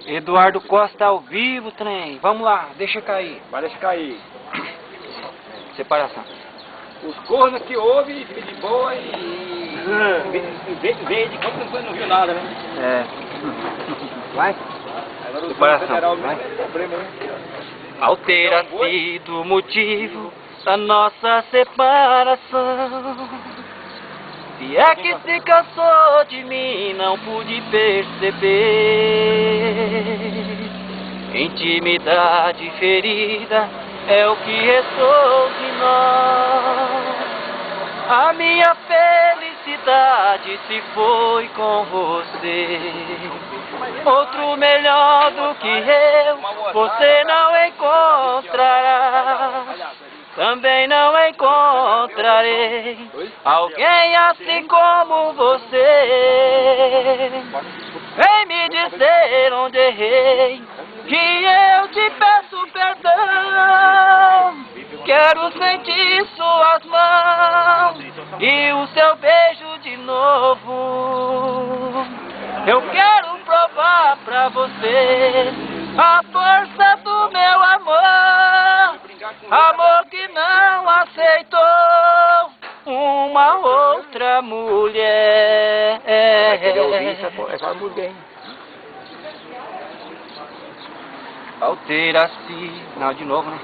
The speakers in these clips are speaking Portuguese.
Eduardo Costa ao vivo, trem. Vamos lá, deixa cair. Vai deixar cair. Separação. Os cornos que houve, fica de boa e veio de campo não viu nada, né? É. Vai. Agora o Separação. federal Vai. é problema, né? Ao ter sido motivo da nossa separação, se é que se cansou de mim, não pude perceber. Intimidade ferida é o que restou de nós. A minha felicidade se foi com você. Outro melhor do que eu, você não encontrará. Também não encontrarei alguém assim como você. Vem me dizer onde errei, que eu te peço perdão. Quero sentir suas mãos e o seu beijo de novo. Eu quero provar pra você a força do meu amor. Amor que não aceitou uma outra mulher. Qual terá sido... Não, de novo, né?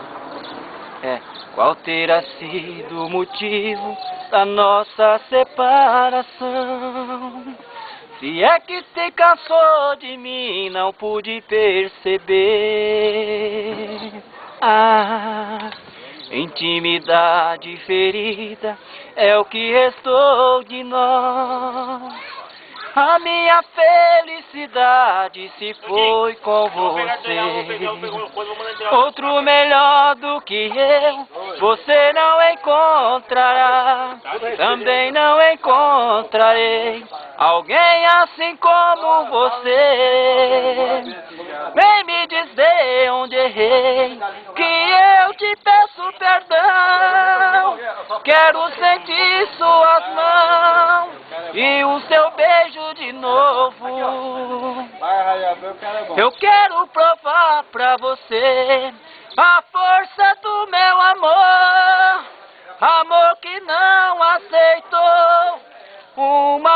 Qual terá sido o motivo da nossa separação? Se é que se cansou de mim, não pude perceber. Intimidade ferida é o que restou de nós. A minha felicidade se foi com você. Outro melhor do que eu, você não encontrará. Também não encontrarei alguém assim como você. Vem me dizer onde errei, que eu te peço perdão. Quero sentir suas mãos e o seu beijo de novo. Eu quero provar pra você a força do meu amor. Amor que não aceitou uma